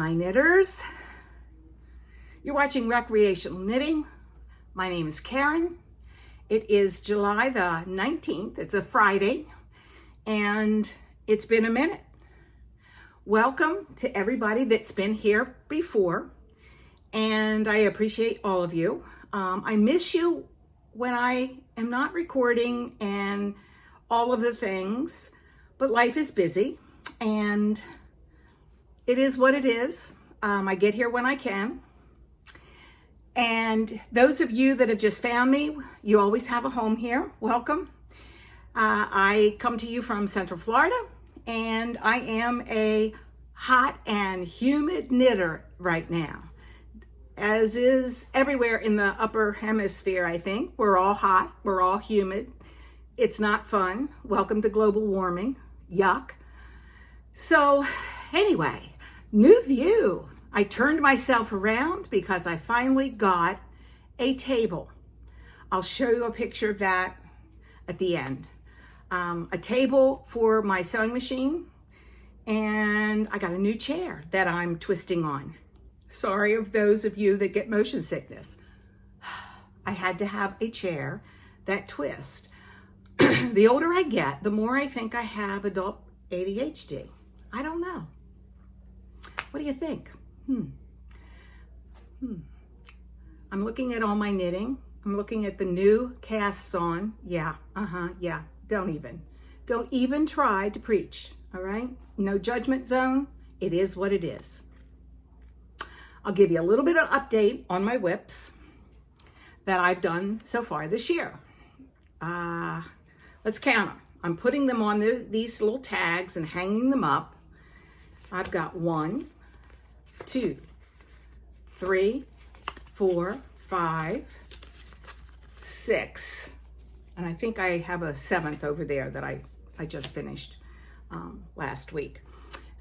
my knitters. You're watching Recreational Knitting. My name is Karen. It is July the 19th. It's a Friday, and it's been a minute. Welcome to everybody that's been here before, and I appreciate all of you. I miss you when I am not recording and all of the things, but life is busy, and it is what it is. I get here when I can. And those of you that have just found me, you always have a home here. Welcome. I come to you from Central Florida, and I am a hot and humid knitter right now, as is everywhere in the upper hemisphere. I think we're all hot, we're all humid. It's not fun. Welcome to global warming. Yuck. So anyway, new view. I turned myself around because I finally got a table. I'll show you a picture of that at the end. A table for my sewing machine, and I got a new chair that I'm twisting on. Sorry of those of you that get motion sickness. I had to have a chair that twists. The older I get, the more I think I have adult ADHD. I don't know. What do you think? I'm looking at all my knitting. I'm looking at the new cast-on. Yeah. Don't even try to preach, all right? No judgment zone. It is what it is. I'll give you a little bit of update on my whips that I've done so far this year. Let's count them. I'm putting them on these little tags and hanging them up. I've got 1, 2, 3, 4, 5, 6, and I think I have a 7th over there that I just finished last week.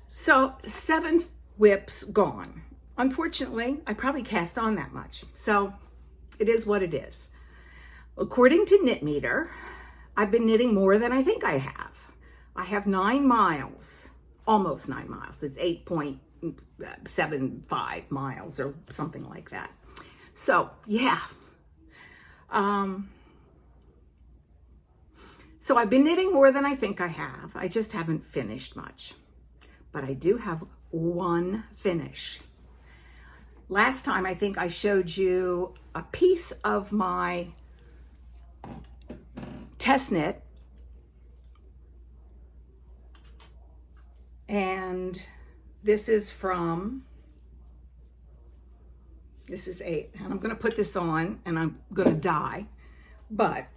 So 7 whips gone. Unfortunately, I probably cast on that much, so it is what it is. According to Knit Meter, I've been knitting more than I think I have. I have 9 miles, almost 9 miles. It's 8.75 miles or something like that. So yeah. So I've been knitting more than I think I have. I just haven't finished much, but I do have 1 finish. Last time, I think I showed you a piece of my test knit, and this is 8, and I'm going to put this on and I'm going to dye, but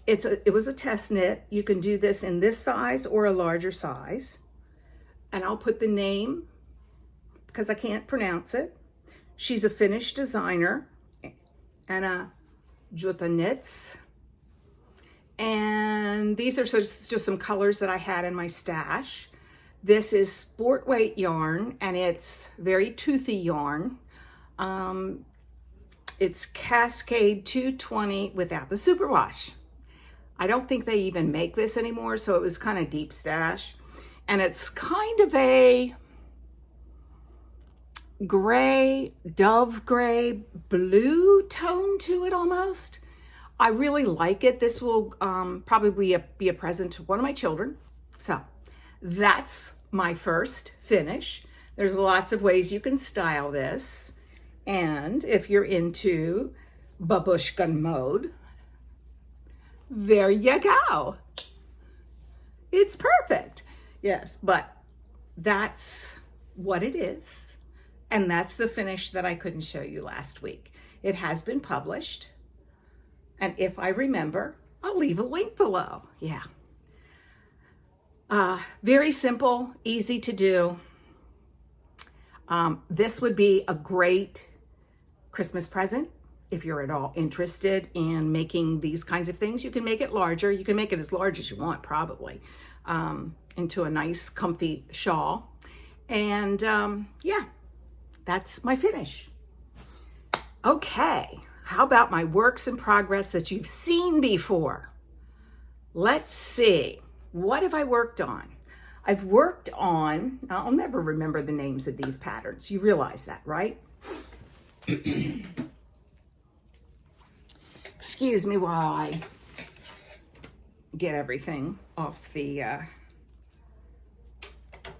it was a test knit. You can do this in this size or a larger size, and I'll put the name because I can't pronounce it. She's a Finnish designer, Annijuuti Knits. And these are just some colors that I had in my stash. This is sport weight yarn, and it's very toothy yarn. It's Cascade 220 without the superwash. I don't think they even make this anymore, so it was kind of deep stash. And it's kind of a gray, dove gray, blue tone to it almost. I really like it. This will probably be a present to one of my children. So that's my first finish. There's lots of ways you can style this. And if you're into babushka mode, there you go. It's perfect. Yes, but that's what it is. And that's the finish that I couldn't show you last week. It has been published. And if I remember, I'll leave a link below. Yeah. Very simple, easy to do. This would be a great Christmas present. If you're at all interested in making these kinds of things, you can make it larger. You can make it as large as you want, probably, into a nice, comfy shawl. And yeah, that's my finish. Okay. How about my works in progress that you've seen before? Let's see. What have I worked on? I've worked on, I'll never remember the names of these patterns. You realize that, right? Excuse me while I get everything off the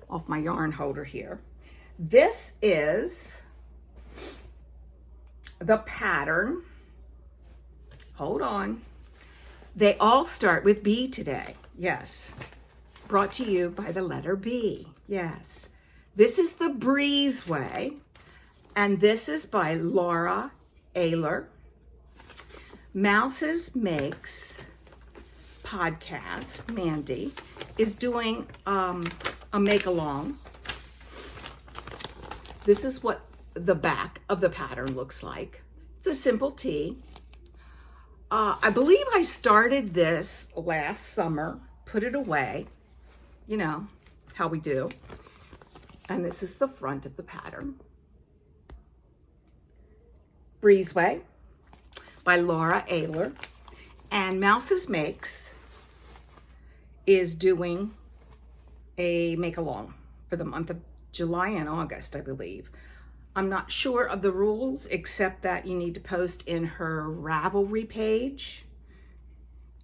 off my yarn holder here. This is the pattern. Hold on. They all start with B today. Yes. Brought to you by the letter B. Yes. This is the Breezeway, and this is by Laura Ayler. Mouses Makes podcast, Mandy, is doing a make-along. This is what the back of the pattern looks like. It's a simple tee. I believe I started this last summer, put it away, you know, how we do. And this is the front of the pattern. Breezeway by Laura Ayler. And Mouses Makes is doing a make-along for the month of July and August, I believe. I'm not sure of the rules, except that you need to post in her Ravelry page.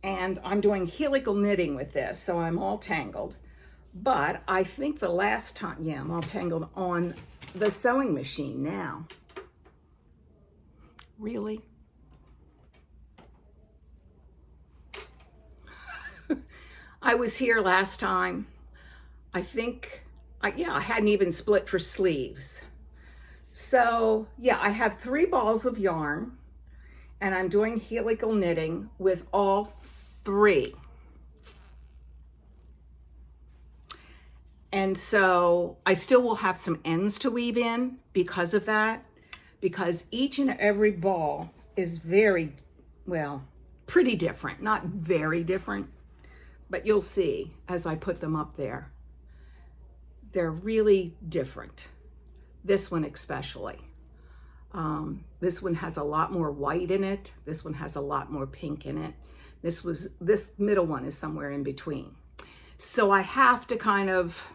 And I'm doing helical knitting with this, so I'm all tangled. But I think the last time, yeah, I'm all tangled on the sewing machine now. Really? I was here last time. I think, I hadn't even split for sleeves. So yeah, I have 3 balls of yarn and I'm doing helical knitting with all 3. And so I still will have some ends to weave in because of that, because each and every ball is very, well, pretty different, not very different, but you'll see as I put them up there. They're really different. This one especially. This one has a lot more white in it. This one has a lot more pink in it. This middle one is somewhere in between. So I have to kind of,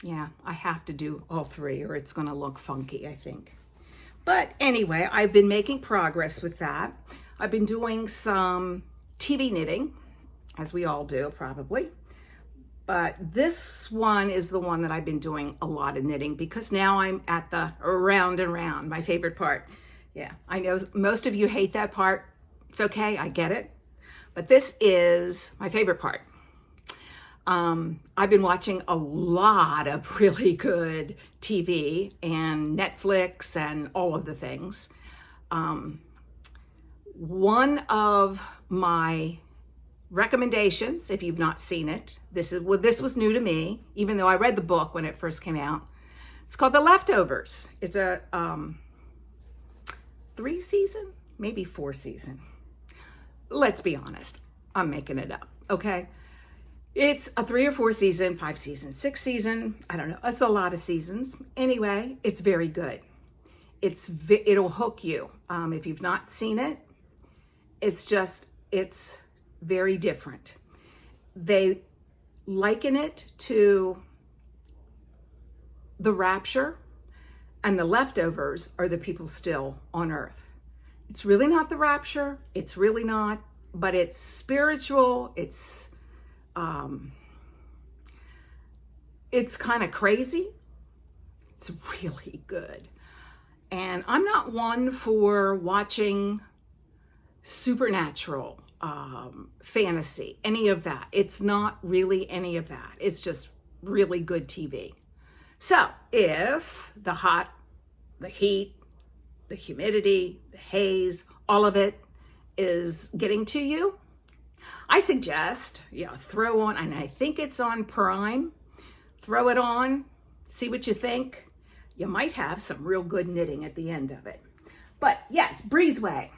yeah, I have to do all 3 or it's gonna look funky, I think. But anyway, I've been making progress with that. I've been doing some TV knitting, as we all do probably. But this one is the one that I've been doing a lot of knitting because now I'm at the round and round, my favorite part. Yeah, I know most of you hate that part. It's okay, I get it. But this is my favorite part. I've been watching a lot of really good TV and Netflix and all of the things. One of my recommendations, if you've not seen it, this was new to me, even though I read the book when it first came out. It's called The Leftovers. It's a 3 season, maybe 4 season. Let's be honest, I'm making it up, okay? It's a 3 or 4 season, 5 season, 6 season, I don't know, it's a lot of seasons. Anyway, it's very good. It'll hook you. If you've not seen it, it's very different. They liken it to the rapture, and the leftovers are the people still on earth. It's really not the rapture. It's really not, but it's spiritual. It's kind of crazy. It's really good. And I'm not one for watching supernatural fantasy, any of that. It's not really any of that. It's just really good TV. So if the hot, the heat, the humidity, the haze, all of it is getting to you, I suggest, throw on, and I think it's on Prime, throw it on, see what you think. You might have some real good knitting at the end of it. But yes, Breezeway.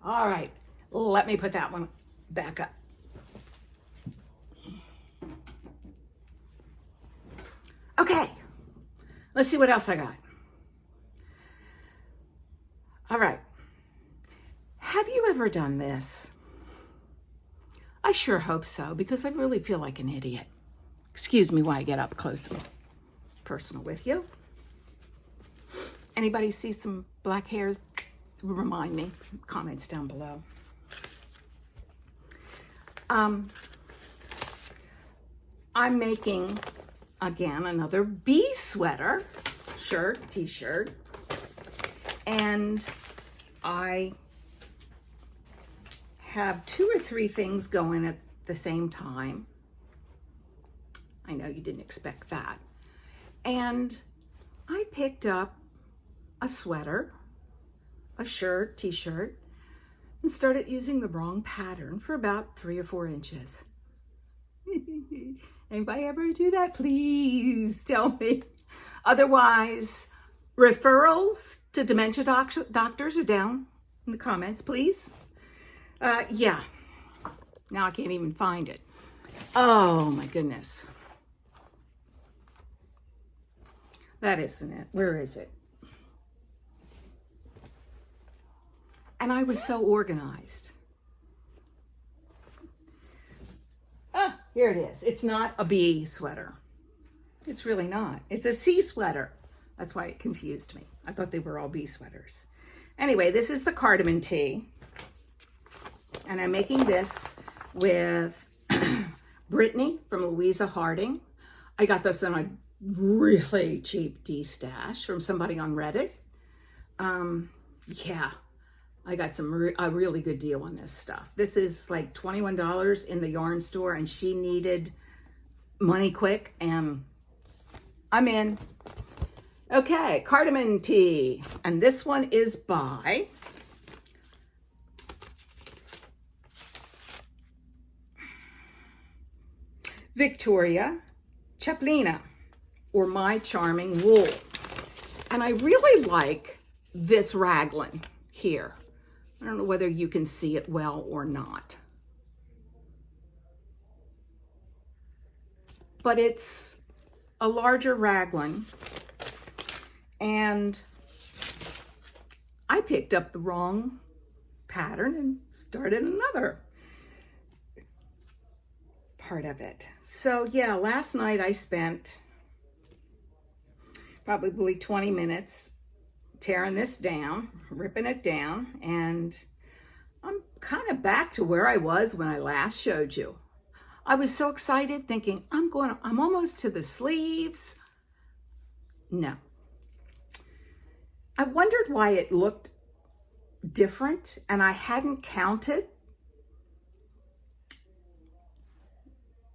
All right, let me put that one back up. Okay, let's see what else I got. All right, have you ever done this? I sure hope so, because I really feel like an idiot. Excuse me while I get up close and personal with you. Anybody see some black hairs? Remind me. Comments down below. I'm making, again, another bee sweater, t-shirt, and I have 2 or 3 things going at the same time. I know you didn't expect that. And I picked up a sweater, a shirt, t-shirt, and started using the wrong pattern for about 3 or 4 inches. Anybody ever do that? Please tell me. Otherwise, referrals to dementia doctors are down in the comments, please. Yeah. Now I can't even find it. Oh my goodness. That isn't it. Where is it? And I was so organized. Ah, here it is. It's not a bee sweater. It's really not. It's a sea sweater. That's why it confused me. I thought they were all bee sweaters. Anyway, this is the Cardamon tee. And I'm making this with Brittany from Louisa Harding. I got this in a really cheap D-stash from somebody on Reddit. Yeah, I got a really good deal on this stuff. This is like $21 in the yarn store, and she needed money quick, and I'm in. Okay, Cardamon tee, and this one is by Victoria Chaplina, or My Charming Wool. And I really like this raglan here. I don't know whether you can see it well or not. But it's a larger raglan. And I picked up the wrong pattern and started another part of it. So yeah, last night I spent probably 20 minutes tearing this down, ripping it down, and I'm kind of back to where I was when I last showed you. I was so excited thinking, I'm almost to the sleeves. No. I wondered why it looked different, and I hadn't counted.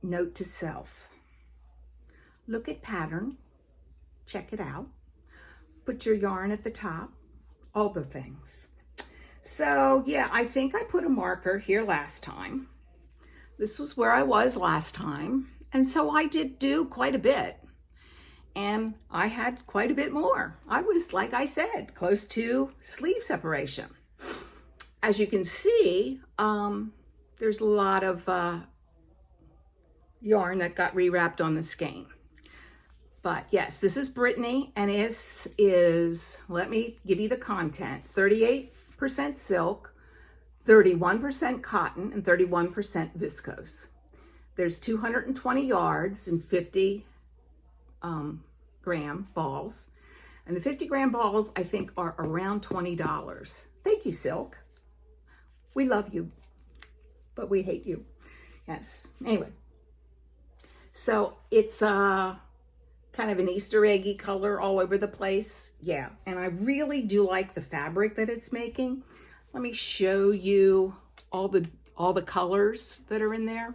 Note to self. Look at pattern. Check it out. Put your yarn at the top. All the things. So yeah, I think I put a marker here last time. This was where I was last time. And so I did do quite a bit. And I had quite a bit more. I was, like I said, close to sleeve separation. As you can see, there's a lot of yarn that got rewrapped on the skein. But yes, this is Brittany, and this is, let me give you the content, 38% silk, 31% cotton, and 31% viscose. There's 220 yards and 50 gram balls. And the 50 gram balls, I think, are around $20. Thank you, Silk. We love you, but we hate you. Yes, anyway. So it's kind of an Easter eggy color all over the place. Yeah, and I really do like the fabric that it's making. Let me show you all the colors that are in there.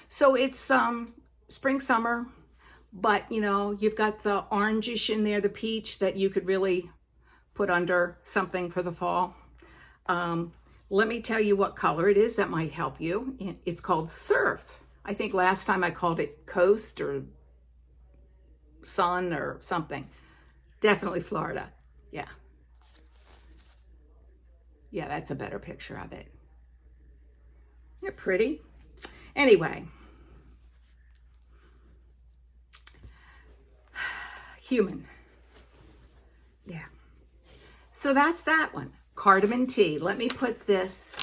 So it's spring, summer, but you know, you've got the orangish in there, the peach that you could really put under something for the fall. Let me tell you what color it is that might help you. It's called Surf. I think last time I called it Coast or Sun or something. Definitely Florida. Yeah. Yeah, that's a better picture of it. They're pretty. Anyway. Human. Yeah. So that's that one. cardamom tea. Let me put this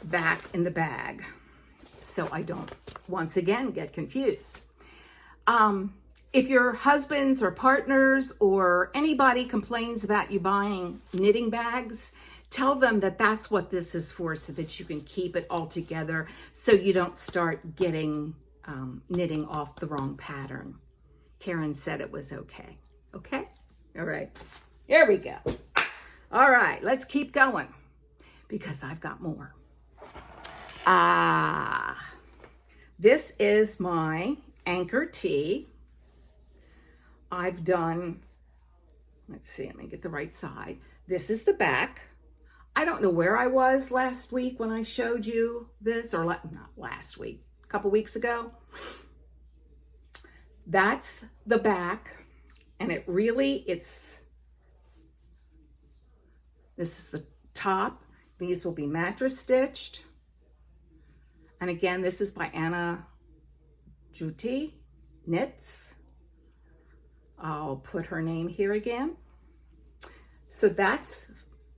back in the bag so I don't once again get confused. If your husbands or partners or anybody complains about you buying knitting bags, tell them that that's what this is for, so that you can keep it all together, so you don't start getting knitting off the wrong pattern. Karen said it was okay. Okay? All right. Here we go. All right, let's keep going because I've got more. This is my anchor tee. I've done, let's see, let me get the right side. This is the back. I don't know where I was last week when I showed you this, or not last week, a couple weeks ago. That's the back, and this is the top. These will be mattress stitched. And again, this is by Annijuuti Knits. I'll put her name here again. So that's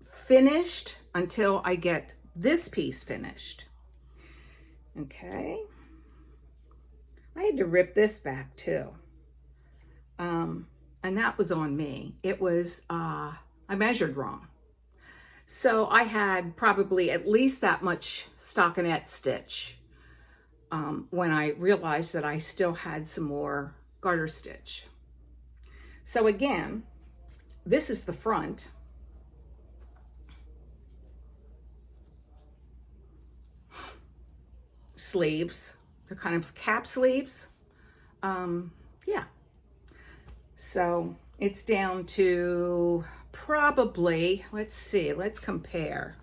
finished until I get this piece finished. Okay. I had to rip this back too. And that was on me. It was, I measured wrong. So I had probably at least that much stockinette stitch when I realized that I still had some more garter stitch. So again, this is the front. Sleeves, they're kind of cap sleeves. Yeah. So it's down to probably, let's see, let's compare.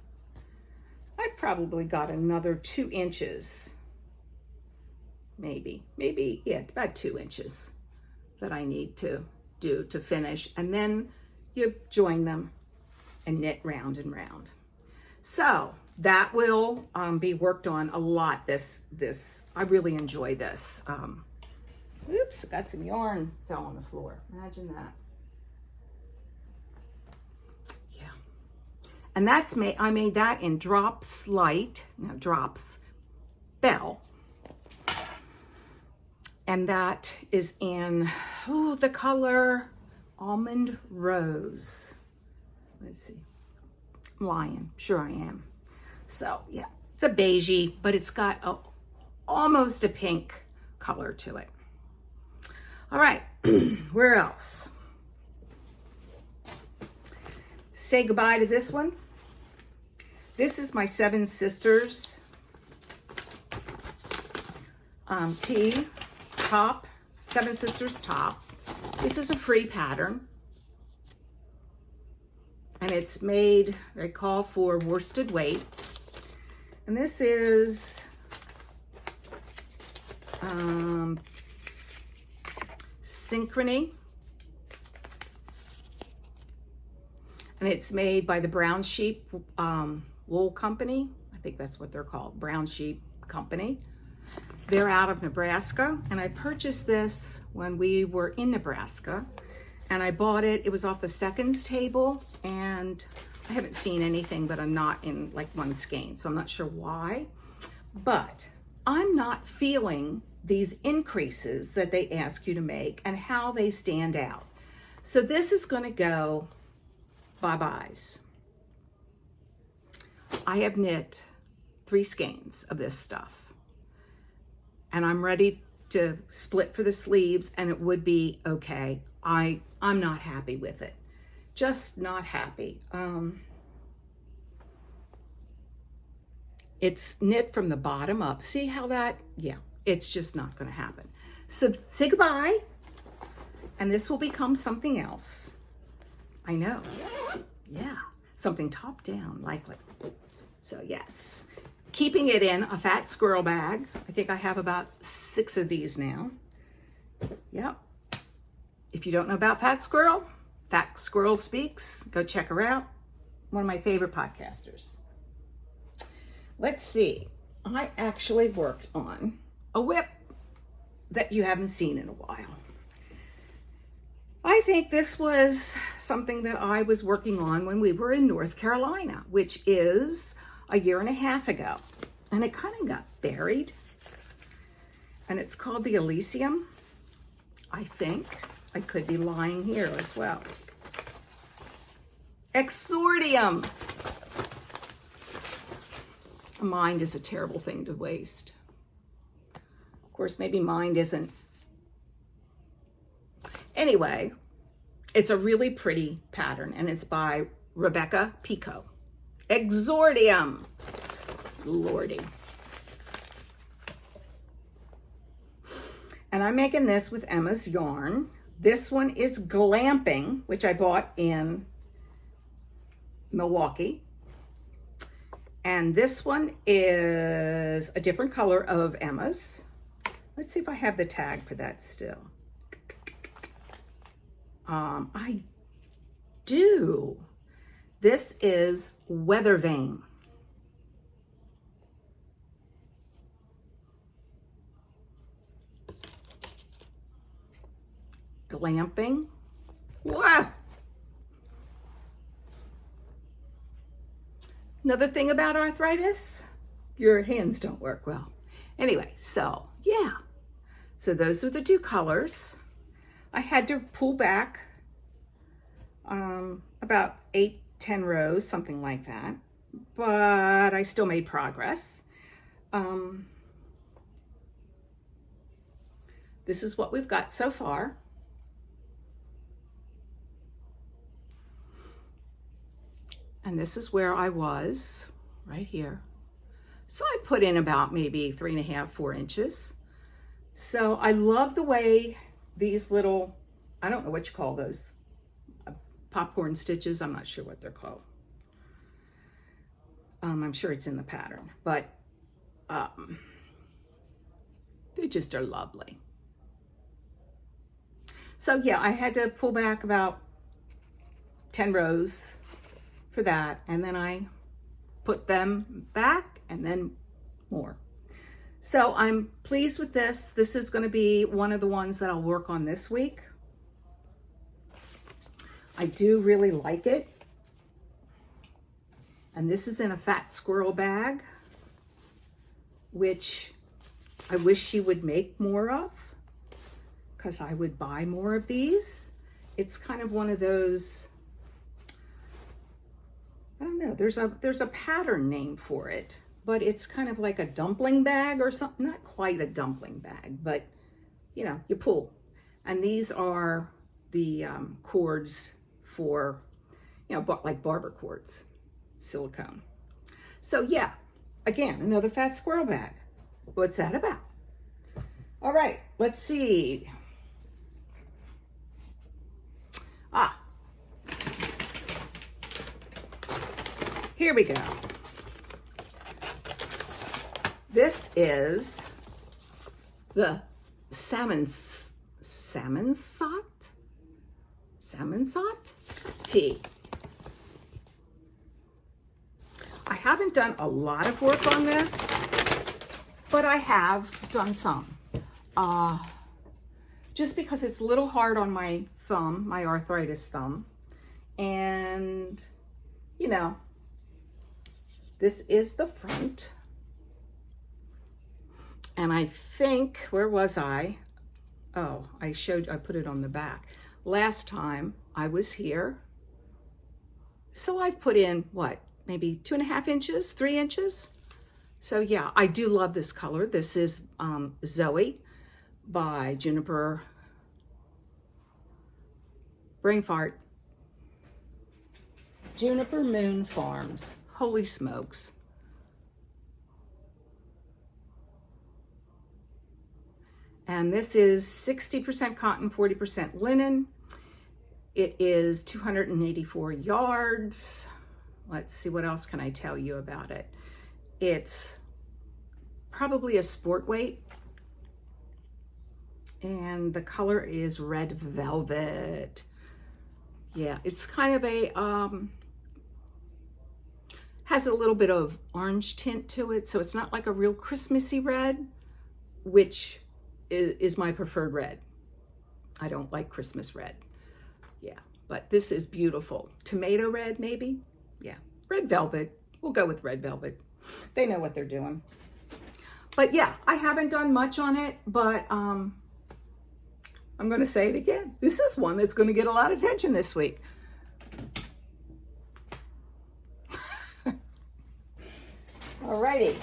I probably got another 2 inches. Maybe, yeah, about 2 inches that I need to do to finish, and then you join them and knit round and round. So that will be worked on a lot. This I really enjoy this. Oops, got some yarn fell on the floor. Imagine that. Yeah, and that's I made that in Drops Bell. And that is in, the color Almond Rose. Let's see. I'm lying. Sure I am. So, yeah. It's a beigey, but it's got almost a pink color to it. All right. Where else? Say goodbye to this one. This is my Seven Sisters tee. Top, Seven Sisters top. This is a free pattern, and it's made, they call for worsted weight, and this is Synchrony, and it's made by the Brown Sheep Wool Company. I think that's what they're called, Brown Sheep Company. They're out of Nebraska, and I purchased this when we were in Nebraska, and I bought it. It was off the seconds table, and I haven't seen anything but a knot in like one skein, so I'm not sure why. But I'm not feeling these increases that they ask you to make and how they stand out. So this is going to go bye-byes. I have knit 3 skeins of this stuff. And I'm ready to split for the sleeves, and it would be okay. I'm not happy with it. Just not happy. It's knit from the bottom up. See how that, yeah, it's just not gonna happen. So say goodbye, and this will become something else. I know, yeah, something top down, likely. So yes. Keeping it in a fat squirrel bag. I think I have about 6 of these now. Yep. If you don't know about Fat Squirrel Speaks, go check her out. One of my favorite podcasters. Let's see. I actually worked on a whip that you haven't seen in a while. I think this was something that I was working on when we were in North Carolina, which is a year and a half ago. And it kind of got buried. And it's called the Elysium, I think. I could be lying here as well. Exordium. Mind is a terrible thing to waste. Of course, maybe mind isn't. Anyway, it's a really pretty pattern, and it's by Rebecca Pico. Exordium. Lordy. And I'm making this with Emma's yarn. This one is Glamping, which I bought in Milwaukee. And this one is a different color of Emma's. Let's see if I have the tag for that still. I do. This is Weather Vane. Glamping. Wow. Another thing about arthritis, your hands don't work well. Anyway, so yeah. So those are the two colors. I had to pull back about 8-10 rows, something like that. But I still made progress. This is what we've got so far. And this is where I was, right here. So I put in about maybe 3.5, 4 inches. So I love the way these little, I don't know what you call those, popcorn stitches. I'm not sure what they're called. I'm sure it's in the pattern, but they just are lovely. So yeah, I had to pull back about 10 rows for that, and then I put them back and then more. So I'm pleased with this. This is going to be one of the ones that I'll work on this week. I do really like it. And this is in a fat squirrel bag, which I wish she would make more of, because I would buy more of these. It's kind of one of those, I don't know, there's a pattern name for it, but it's kind of like a dumpling bag or something. Not quite a dumpling bag, but you know, you pull. And these are the cords for, you know, like barber cords, silicone. So yeah, again, another fat squirrel bag. What's that about? All right, let's see. Here we go. This is the Sammensatt tea. I haven't done a lot of work on this, but I have done some. Just because it's a little hard on my thumb, my arthritis thumb, and you know, this is the front. And I think, where was I? Oh, I put it on the back. Last time I was here. So I've put in, what, maybe 2.5 inches, 3 inches? So yeah, I do love this color. This is Zoe by Juniper, brain fart, Juniper Moon Farms. Holy smokes. And this is 60% cotton, 40% linen. It is 284 yards. Let's see, what else can I tell you about it? It's probably a sport weight. And the color is red velvet. Yeah, it's kind of a, has a little bit of orange tint to it. So it's not like a real Christmassy red, which is my preferred red. I don't like Christmas red. but this is beautiful. Tomato red, maybe? Yeah, red velvet. We'll go with red velvet. They know what they're doing. But yeah, I haven't done much on it, but I'm going to say it again. This is one that's going to get a lot of attention this week. Alrighty.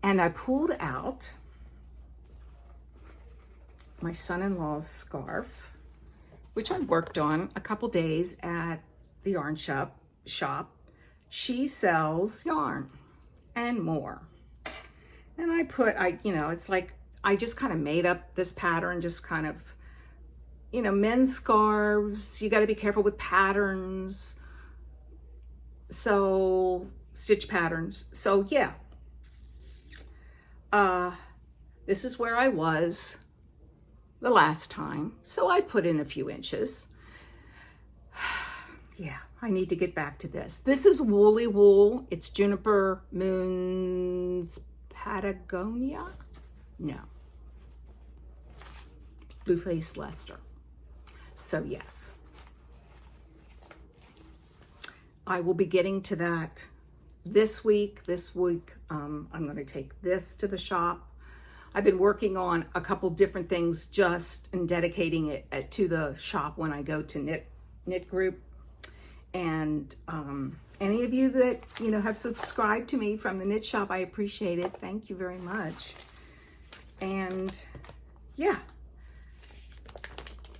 And I pulled out my son-in-law's scarf, which I worked on a couple days at the yarn shop. She sells yarn and more. And it's like, I just kind of made up this pattern, just kind of, men's scarves, you got to be careful with patterns. So stitch patterns. So yeah, this is where I was the last time. So I put in a few inches. Yeah, I need to get back to this. This is woolly wool. It's Juniper Moon's Patagonia? No. Blueface Leicester. So yes. I will be getting to that this week. I'm going to take this to the shop. I've been working on a couple different things and dedicating it to the shop when I go to knit group. And any of you that have subscribed to me from the knit shop, I appreciate it. Thank you very much. And yeah,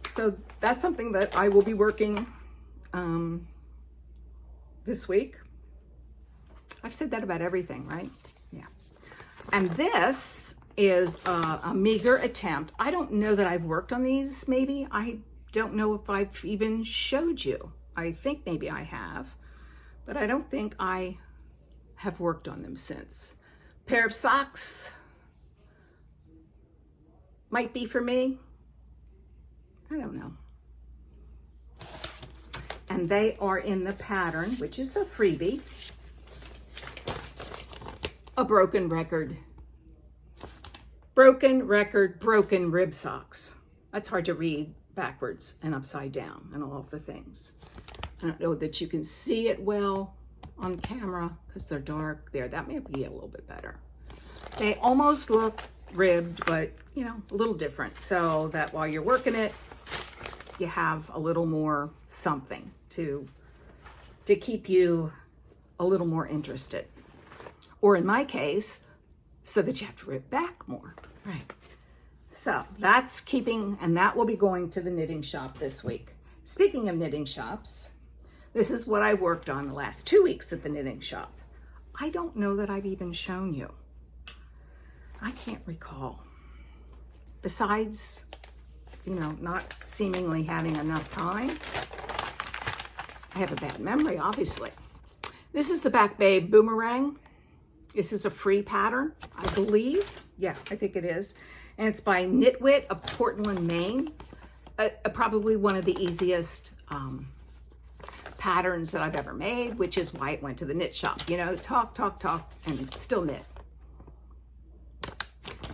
so that's something that I will be working this week. I've said that about everything, right? Yeah. And this is a meager attempt. I don't know that I've worked on these, maybe. I don't know if I've even showed you. I think maybe I have, but I don't think I have worked on them since. Pair of socks might be for me. I don't know. And they are in the pattern, which is a freebie, a broken record, broken rib socks. That's hard to read backwards and upside down and all of the things. I don't know that you can see it well on camera because they're dark there. That may be a little bit better. They almost look ribbed, but a little different, so that while you're working it, you have a little more something to keep you a little more interested. Or in my case, so that you have to rib back more. Right. So that's keeping, and that will be going to the knitting shop this week. Speaking of knitting shops, this is what I worked on the last 2 weeks at the knitting shop. I don't know that I've even shown you. I can't recall. Besides, not seemingly having enough time. I have a bad memory, obviously. This is the Back Bay Boomerang. This is a free pattern, I believe. Yeah, I think it is. And it's by Knitwit of Portland, Maine. Probably one of the easiest patterns that I've ever made, which is why it went to the knit shop. Talk, and still knit.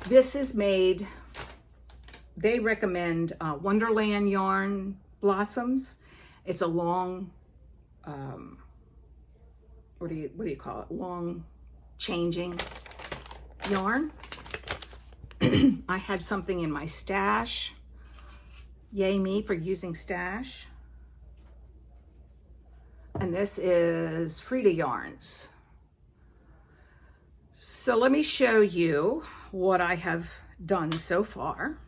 This is made, they recommend Wonderland Yarn Blossoms. It's a long, what do you call it? Long changing yarn. I had something in my stash. Yay me for using stash. And this is Frida Yarns. So let me show you what I have done so far.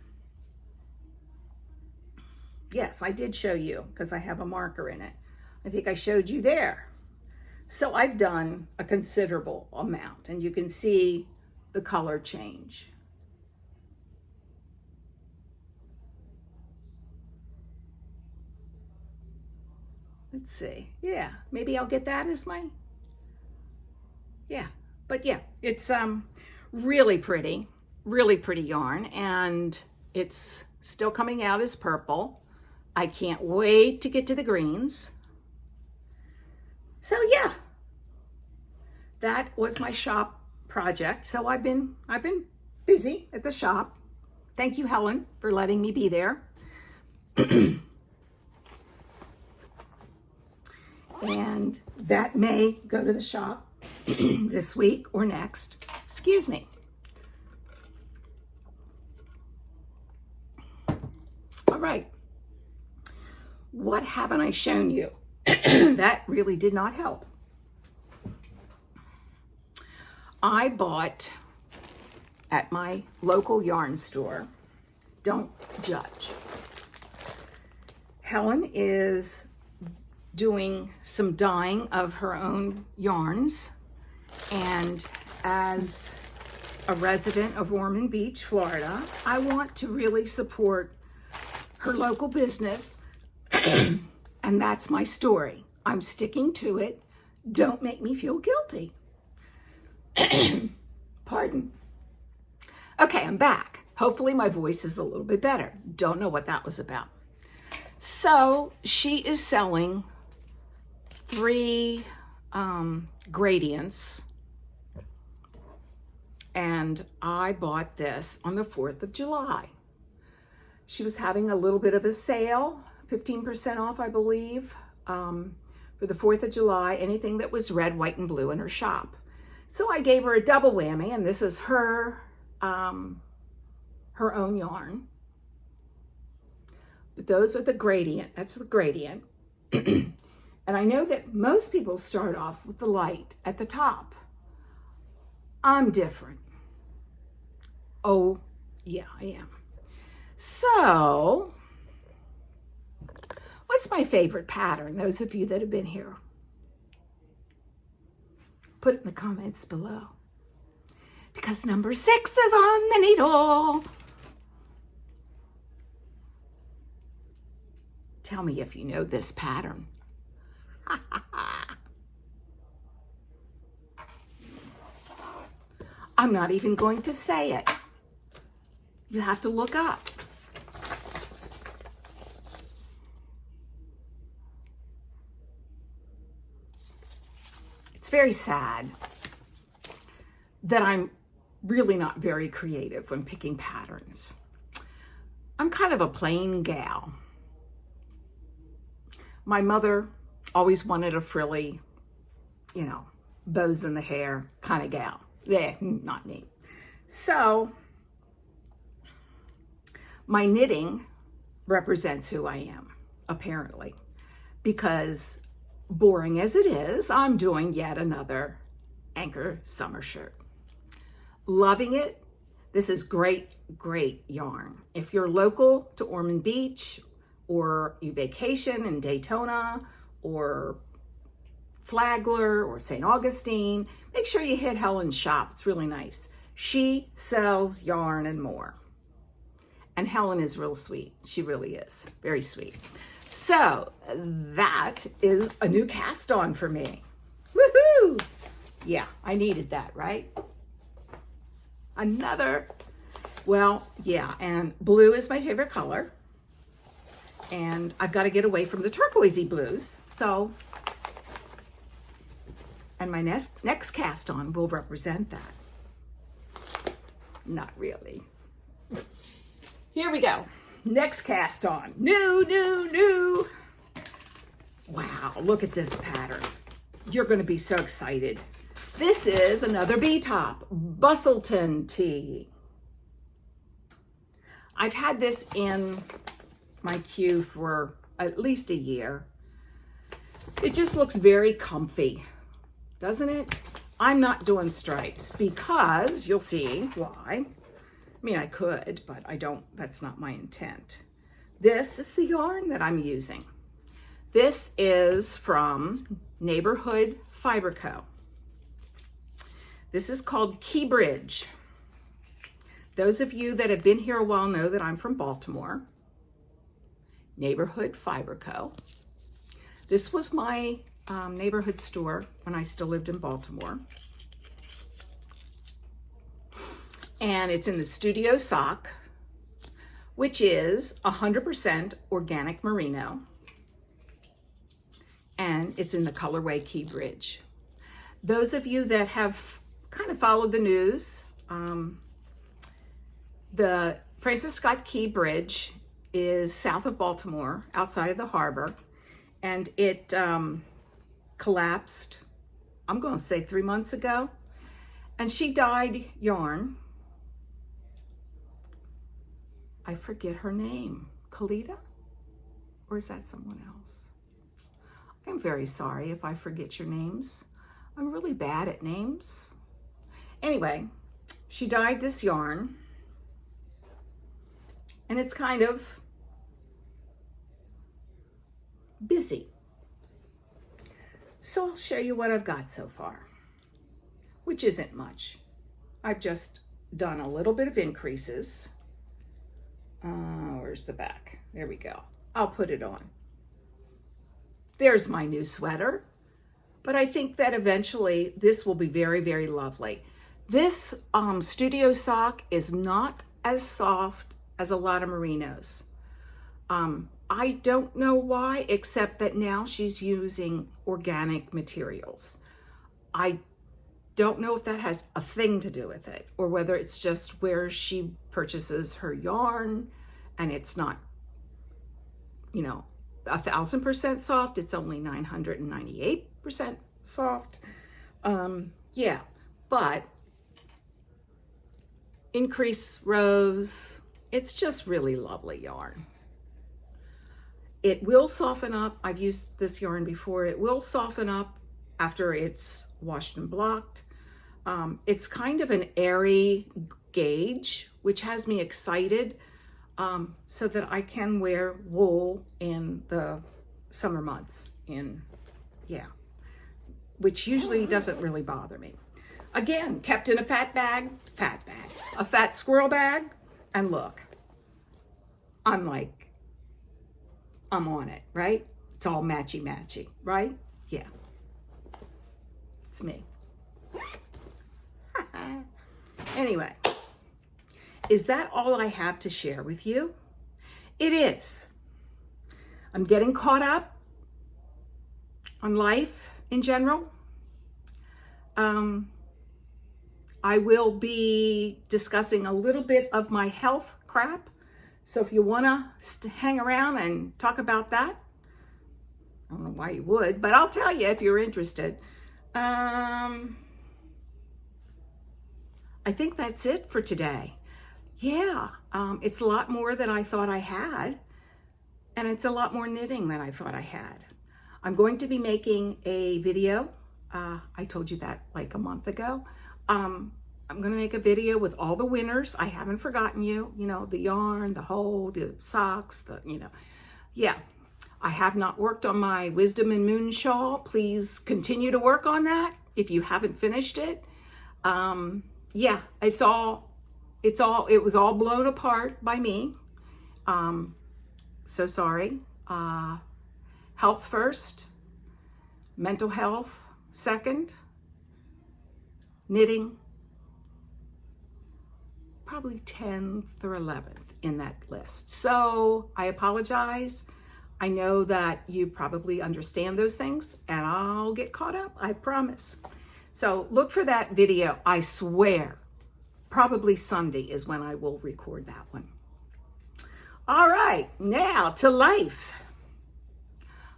Yes, I did show you because I have a marker in it. I think I showed you there. So I've done a considerable amount, and you can see the color change. Let's see. Yeah, maybe I'll get that as my, yeah. But yeah, it's really pretty yarn, and it's still coming out as purple. I can't wait to get to the greens. So yeah, that was my shop project. So I've been busy at the shop. Thank you, Helen, for letting me be there. And that may go to the shop this week or next. Excuse me. All right. What haven't I shown you? That really did not help. I bought at my local yarn store, don't judge. Helen is doing some dyeing of her own yarns, and as a resident of Ormond Beach, Florida, I want to really support her local business, and that's my story. I'm sticking to it. Don't make me feel guilty. Pardon. Okay, I'm back. Hopefully my voice is a little bit better. Don't know what that was about. So she is selling 3 gradients, and I bought this on the 4th of July. She was having a little bit of a sale, 15% off, I believe, for the 4th of July, anything that was red, white, and blue in her shop. So I gave her a double whammy, and this is her own yarn. But those are the gradient, that's the gradient. And I know that most people start off with the light at the top. I'm different. Oh, yeah, I am. So, what's my favorite pattern? Those of you that have been here, put it in the comments below. Because number 6 is on the needle. Tell me if you know this pattern. I'm not even going to say it. You have to look up. It's very sad that I'm really not very creative when picking patterns. I'm kind of a plain gal. My mother always wanted a frilly, you know, bows in the hair kind of gal. Yeah, not me. So my knitting represents who I am, apparently, because boring as it is, I'm doing yet another Anchor summer shirt. Loving it. This is great, great yarn. If you're local to Ormond Beach, or you vacation in Daytona, or Flagler, or St. Augustine, make sure you hit Helen's shop. It's really nice. She sells yarn and more. And Helen is real sweet. She really is. Very sweet. So that is a new cast on for me. Woohoo! Yeah, I needed that, right? Another, well, yeah, and blue is my favorite color. And I've got to get away from the turquoisey blues. So, and my next cast on will represent that. Not really. Here we go. Next cast on. New. Wow, look at this pattern. You're going to be so excited. This is another B-top, Bustleton tee. I've had this in my queue for at least a year. It just looks very comfy, doesn't it? I'm not doing stripes because you'll see why. I mean, I could, but I don't, that's not my intent. This is the yarn that I'm using. This is from Neighborhood Fiber Co. This is called Key Bridge. Those of you that have been here a while know that I'm from Baltimore. Neighborhood Fiber Co. This was my neighborhood store when I still lived in Baltimore. And it's in the Studio Sock, which is 100% organic merino. And it's in the colorway Key Bridge. Those of you that have kind of followed the news, the Francis Scott Key Bridge is south of Baltimore, outside of the harbor, and it collapsed, I'm going to say 3 months ago, and she dyed yarn. I forget her name. Kalita? Or is that someone else? I'm very sorry if I forget your names. I'm really bad at names. Anyway, she dyed this yarn, and it's kind of busy. So I'll show you what I've got so far, which isn't much. I've just done a little bit of increases. Where's the back? There we go. I'll put it on. There's my new sweater, but I think that eventually this will be very, very lovely. This studio sock is not as soft as a lot of merinos. I don't know why, except that now she's using organic materials. I don't know if that has a thing to do with it, or whether it's just where she purchases her yarn and it's not, you know, 1,000% soft. It's only 998% soft. Yeah, but increase rows. It's just really lovely yarn. It will soften up. I've used this yarn before. It will soften up after it's washed and blocked. It's kind of an airy gauge, which has me excited, so that I can wear wool in the summer months, which usually doesn't really bother me. Again, kept in a a fat squirrel bag, and look, I'm on it, right? It's all matchy, right? Yeah, it's me. Anyway, is that all I have to share with you? It is. I'm getting caught up on life in general. I will be discussing a little bit of my health crap. So if you want to hang around and talk about that, I don't know why you would, but I'll tell you if you're interested. I think that's it for today. Yeah, it's a lot more than I thought I had, and it's a lot more knitting than I thought I had. I'm going to be making a video. I told you that like a month ago. I'm going to make a video with all the winners. I haven't forgotten you. You know, the yarn, the hoe, the socks, yeah. I have not worked on my Wisdom and Moon shawl. Please continue to work on that if you haven't finished it. Yeah, it was all blown apart by me. So sorry. Health first, mental health second, knitting probably 10th or 11th in that list. So I apologize. I know that you probably understand those things, and I'll get caught up, I promise. So look for that video. I swear, probably Sunday is when I will record that one. All right, now to life.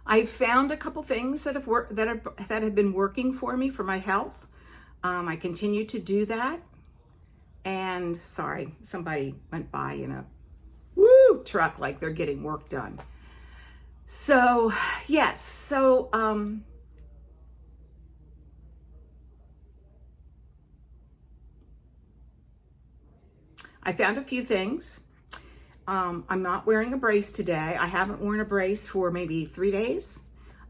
I've found a couple things that have been working for me for my health. I continue to do that. And sorry, somebody went by in a truck like they're getting work done. So yes, I found a few things. I'm not wearing a brace today. I haven't worn a brace for maybe 3 days.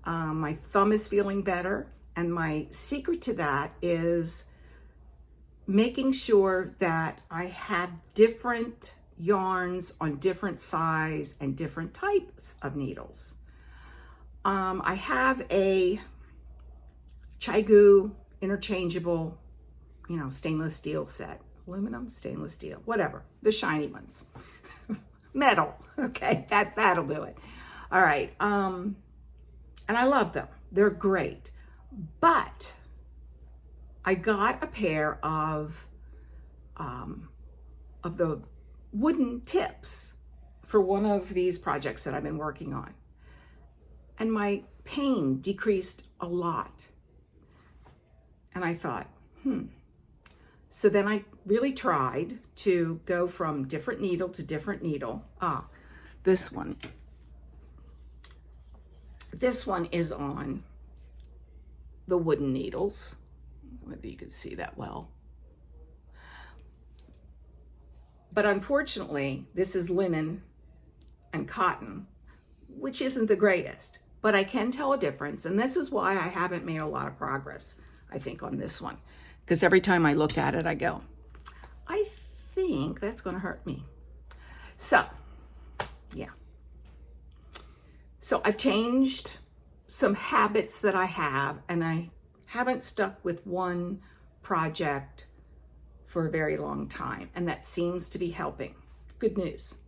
My thumb is feeling better. And my secret to that is making sure that I have different yarns on different size and different types of needles. I have a Chaigu interchangeable, stainless steel set. Aluminum, stainless steel, whatever, the shiny ones. Metal, okay, that'll do it. All right, and I love them. They're great. But I got a pair of the wooden tips for one of these projects that I've been working on. And my pain decreased a lot. And I thought, So then I really tried to go from different needle to different needle. This one. This one is on the wooden needles. Whether you can see that well. But unfortunately, this is linen and cotton, which isn't the greatest, but I can tell a difference. And this is why I haven't made a lot of progress, I think, on this one. Because every time I look at it, I go, I think that's going to hurt me. So, yeah. So I've changed some habits that I have, and I haven't stuck with one project for a very long time, and that seems to be helping. Good news.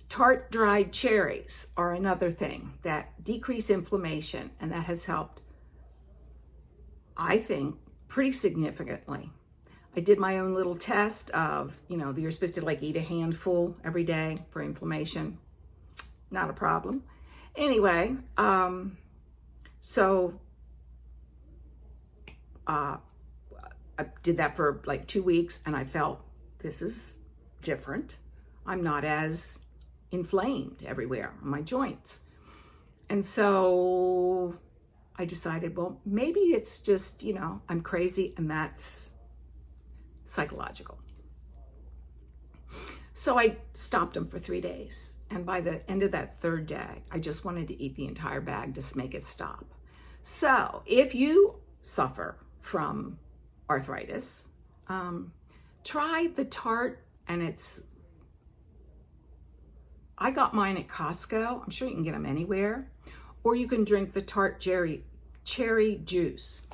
Tart dried cherries are another thing that decrease inflammation, and that has helped, I think, pretty significantly. I did my own little test of, you're supposed to like eat a handful every day for inflammation. Not a problem. Anyway, so I did that for like 2 weeks, and I felt this is different. I'm not as inflamed everywhere on my joints. And so I decided, well, maybe it's just, I'm crazy, and that's psychological. So I stopped them for 3 days. And by the end of that third day, I just wanted to eat the entire bag just to make it stop. So if you suffer from arthritis, try the Tart, and I got mine at Costco. I'm sure you can get them anywhere. Or you can drink the Tart cherry juice,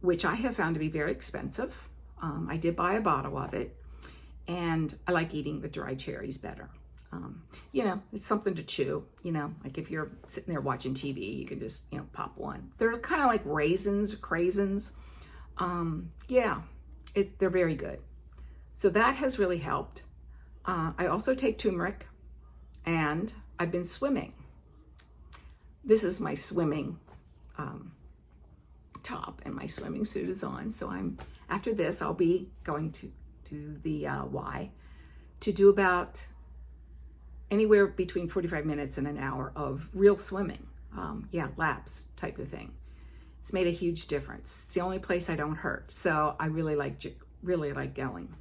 which I have found to be very expensive. I did buy a bottle of it, and I like eating the dry cherries better. It's something to chew, like if you're sitting there watching TV, you can just, pop one. They're kind of like raisins, craisins. They're very good. So that has really helped. I also take turmeric, and I've been swimming. This is my swimming top, and my swimming suit is on. So after this, I'll be going to the Y to do about anywhere between 45 minutes and an hour of real swimming. Laps type of thing. It's made a huge difference. It's the only place I don't hurt. So I really like going.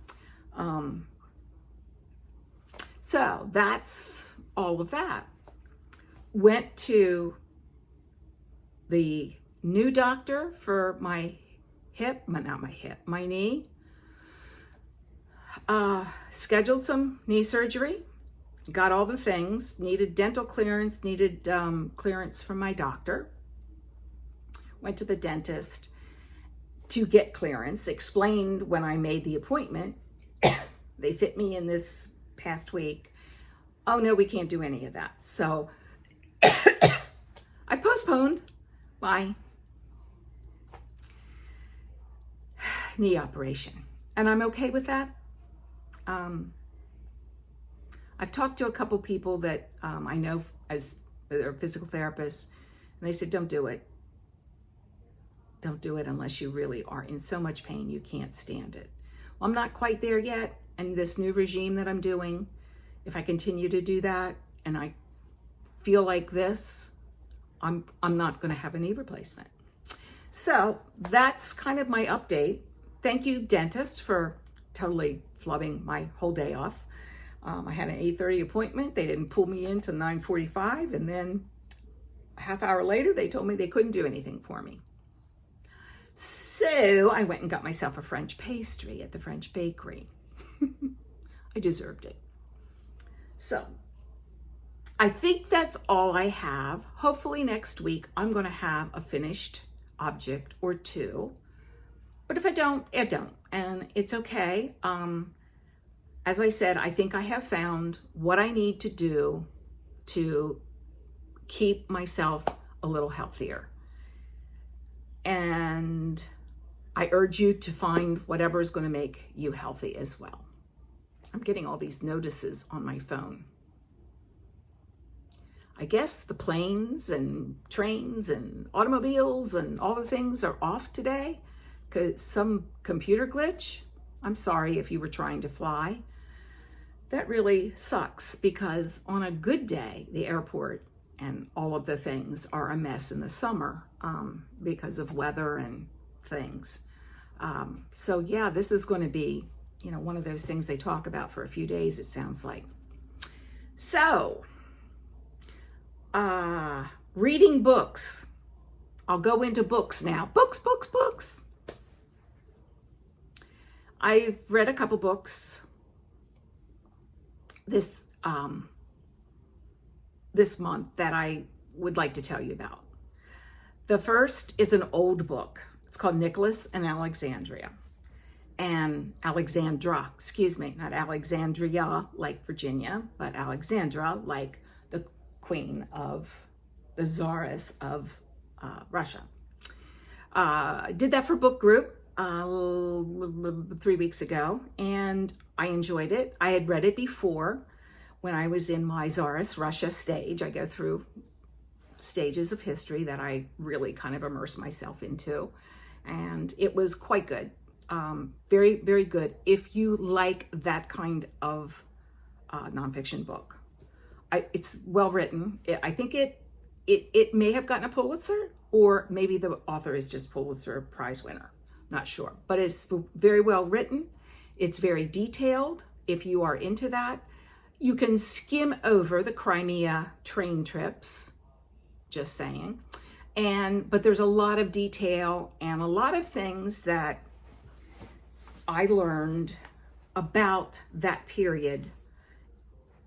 So that's all of that. Went to the new doctor for my knee. Scheduled some knee surgery. Got all the things. Needed dental clearance, needed clearance from my doctor. Went to the dentist to get clearance. Explained when I made the appointment. They fit me in this past week. Oh no, we can't do any of that. So I postponed my knee operation, and I'm okay with that. I've talked to a couple people that I know as they're physical therapists, and they said, don't do it. Don't do it unless you really are in so much pain you can't stand it. Well, I'm not quite there yet, and this new regime that I'm doing, if I continue to do that and I feel like this, I'm not going to have a knee replacement. So that's kind of my update. Thank you, dentist, for totally flubbing my whole day off. I had an 8:30 appointment. They didn't pull me in till 9:45, and then a half hour later, they told me they couldn't do anything for me. So I went and got myself a French pastry at the French bakery. I deserved it. So I think that's all I have. Hopefully next week, I'm going to have a finished object or two. But if I don't, I don't. And it's okay. As I said, I think I have found what I need to do to keep myself a little healthier. And I urge you to find whatever is going to make you healthy as well. I'm getting all these notices on my phone. I guess the planes and trains and automobiles and all the things are off today because some computer glitch. I'm sorry if you were trying to fly. That really sucks because on a good day, the airport and all of the things are a mess in the summer because of weather and things. So yeah, this is going to be, you know, one of those things they talk about for a few days, it sounds like. So, reading books. I'll go into books now. Books. I've read a couple books this month that I would like to tell you about. The first is an old book. It's called Nicholas and Alexandria. And Alexandra, excuse me, not Alexandria like Virginia, but Alexandra like the queen of the czaress of Russia. I did that for book group 3 weeks ago, and I enjoyed it. I had read it before when I was in my czaress Russia stage. I go through stages of history that I really kind of immerse myself into, and it was quite good. Very, very good if you like that kind of nonfiction book. It's well written. I think it may have gotten a Pulitzer, or maybe the author is just Pulitzer Prize winner. Not sure, but it's very well written. It's very detailed. If you are into that, you can skim over the Crimea train trips, just saying. But there's a lot of detail and a lot of things that I learned about that period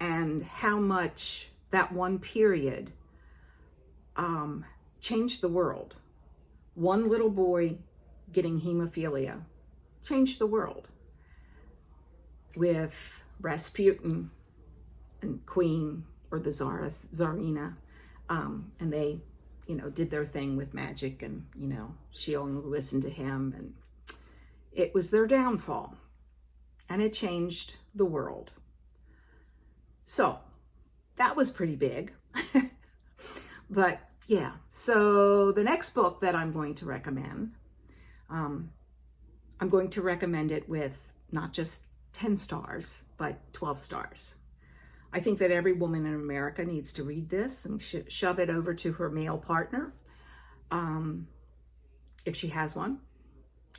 and how much that one period changed the world. One little boy getting hemophilia changed the world, with Rasputin and Queen, or the Tsarina, and they, you know, did their thing with magic, and, you know, she only listened to him, and it was their downfall, and it changed the world. So that was pretty big. But yeah, so the next book that I'm going to recommend, I'm going to recommend it with not just 10 stars, but 12 stars. I think that every woman in America needs to read this and shove it over to her male partner, if she has one,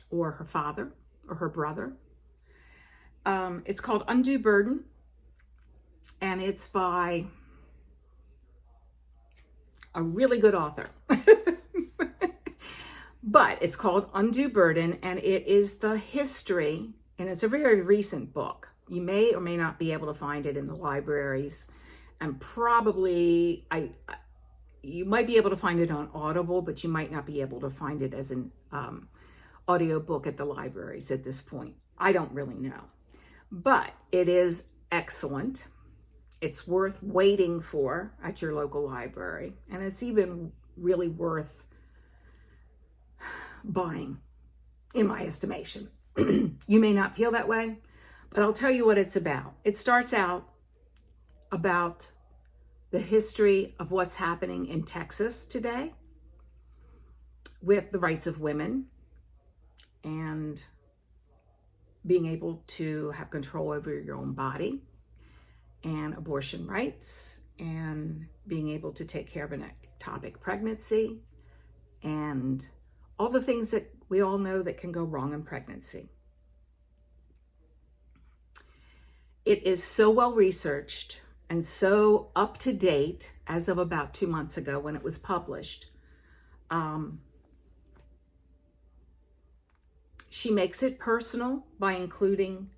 or her father, or her brother. It's called Undue Burden, and it's by a really good author. But it's called Undue Burden, and it is the history, and it's a very recent book. You may or may not be able to find it in the libraries, and probably you might be able to find it on Audible, but you might not be able to find it as an audio book at the libraries at this point. I don't really know, but it is excellent. It's worth waiting for at your local library, and it's even really worth buying, in my estimation. You may not feel that way, but I'll tell you what it's about. It starts out about the history of what's happening in Texas today with the rights of women and being able to have control over your own body, and abortion rights, and being able to take care of an ectopic pregnancy, and all the things that we all know that can go wrong in pregnancy. It is so well researched and so up to date as of about 2 months ago when it was published. She makes it personal by including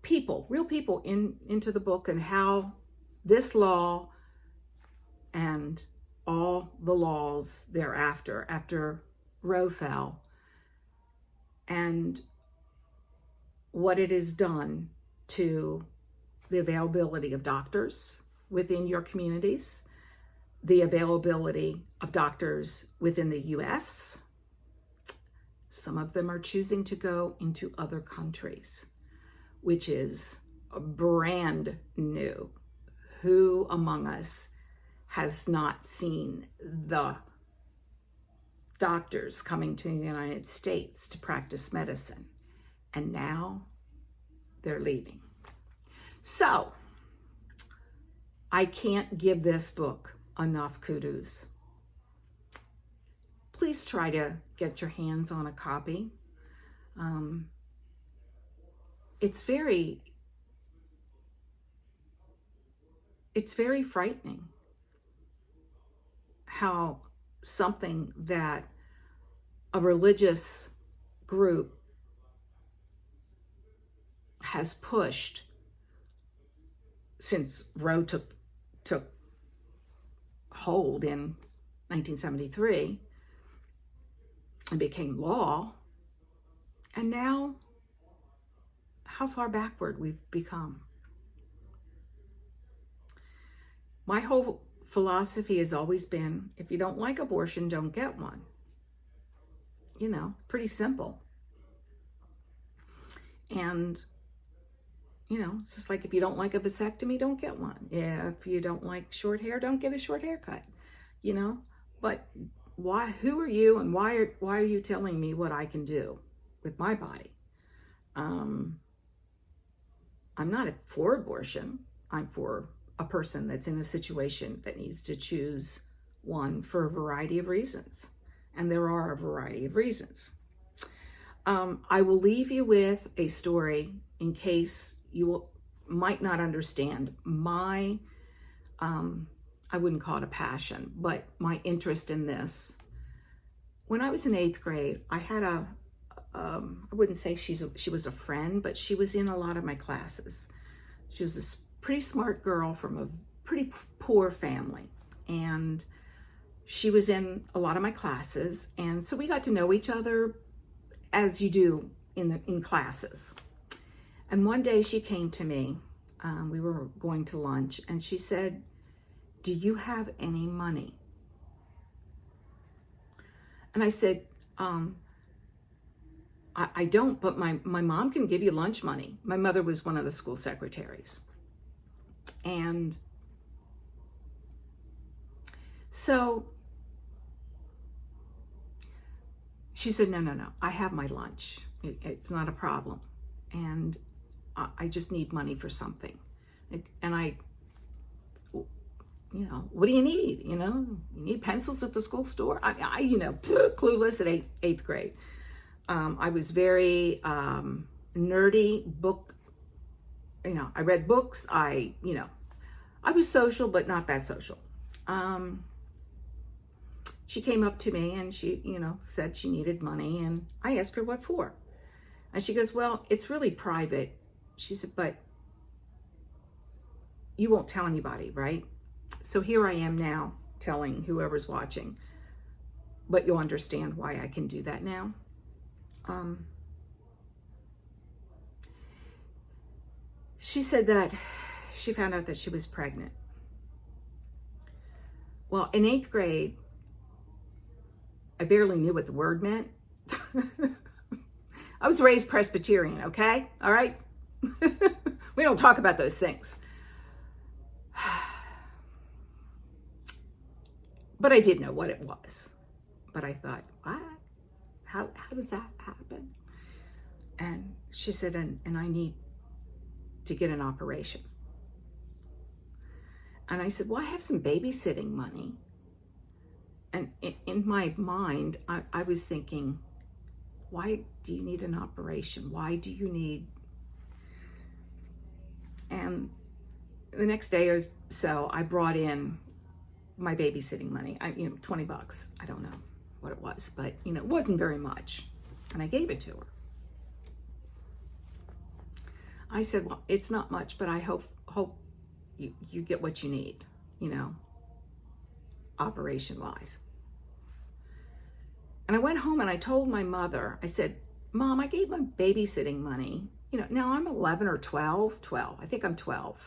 people, real people into the book, and how this law and all the laws thereafter, after Roe fell, and what it has done to the availability of doctors within your communities, the availability of doctors within the US. Some of them are choosing to go into other countries, which is brand new. who among us has not seen the doctors coming to the United States to practice medicine? And now they're leaving. So I can't give this book enough kudos. Please try to get your hands on a copy. It's very frightening how something that a religious group has pushed since Roe took hold in 1973 and became law, and now how far backward we've become. My whole philosophy has always been, if you don't like abortion, don't get one. You know, pretty simple. And, you know, it's just like if you don't like a vasectomy, don't get one. If you don't like short hair, don't get a short haircut. You know, but why? Who are you, and why are you telling me what I can do with my body? I'm not for abortion. I'm for a person that's in a situation that needs to choose one for a variety of reasons. And there are a variety of reasons. I will leave you with a story in case you might not understand my, I wouldn't call it a passion, but my interest in this. When I was in 8th grade, I had I wouldn't say she was a friend, but she was in a lot of my classes. She was a pretty smart girl from a pretty poor family, and she was in a lot of my classes, and so we got to know each other as you do in classes. And one day she came to me, we were going to lunch, and she said, "Do you have any money?" And I said, I don't, but my mom can give you lunch money. My mother was one of the school secretaries. And so she said, no, I have my lunch. It's not a problem. And I just need money for something. And I, you know, what do you need? You know, you need pencils at the school store? I you know, clueless at eighth grade. I was very nerdy, book, you know, I read books. I was social, but not that social. She came up to me and she, you know, said she needed money, and I asked her what for. And she goes, "Well, it's really private." She said, "But you won't tell anybody, right?" So here I am now telling whoever's watching, but you'll understand why I can do that now. She said that she found out that she was pregnant. Well, in 8th grade, I barely knew what the word meant. I was raised Presbyterian, okay? All right? We don't talk about those things. But I did know what it was. But I thought, what? How does that happen? And she said, and I need to get an operation. And I said, well, I have some babysitting money. And in my mind, I was thinking, why do you need an operation? Why do you need... And the next day or so, I brought in my babysitting money, $20. I don't know what it was, but it wasn't very much. And I gave it to her. I said, well, it's not much, but I hope you get what you need, operation-wise. And I went home and I told my mother, I said, Mom, I gave my babysitting money. Now I'm 11 or 12. I think I'm 12.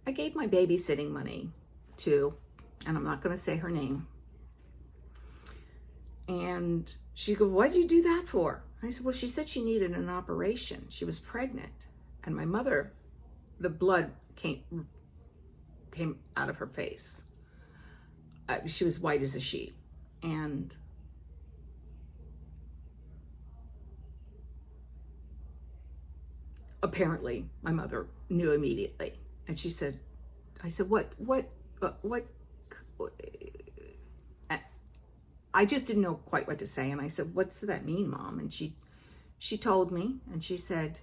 I gave my babysitting money to, and I'm not going to say her name. And she goes, what'd you do that for? I said, well, she said she needed an operation. She was pregnant. And my mother the blood came out of her face. She was white as a sheet. And apparently my mother knew immediately. And she said, I said, what, I just didn't know quite what to say. And I said, what's that mean, Mom? And she told me, and she said,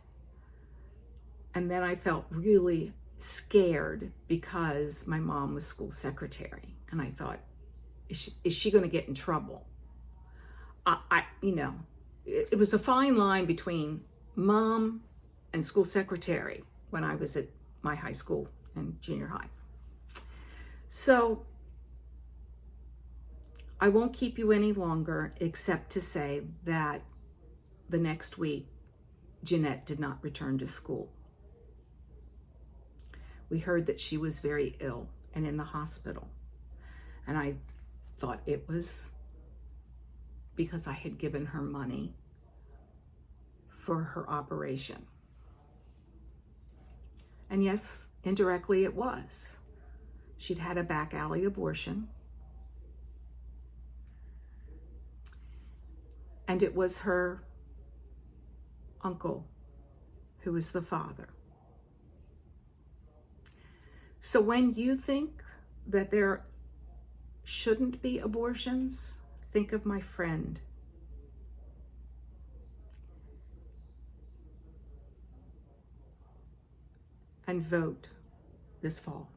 and then I felt really scared because my mom was school secretary. And I thought, is she going to get in trouble? You know, it was a fine line between mom and school secretary when I was at my high school and junior high. So I won't keep you any longer except to say that the next week, Jeanette did not return to school. We heard that she was very ill and in the hospital. And I thought it was because I had given her money for her operation. And yes, indirectly it was. She'd had a back alley abortion. And it was her uncle who was the father. So when you think that there shouldn't be abortions, think of my friend. And vote this fall.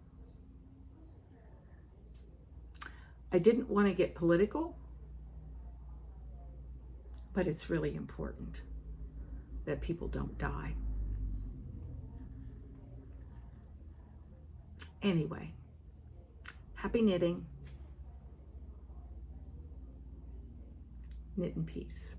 I didn't want to get political, but it's really important that people don't die. Anyway, happy knitting. Knit in peace.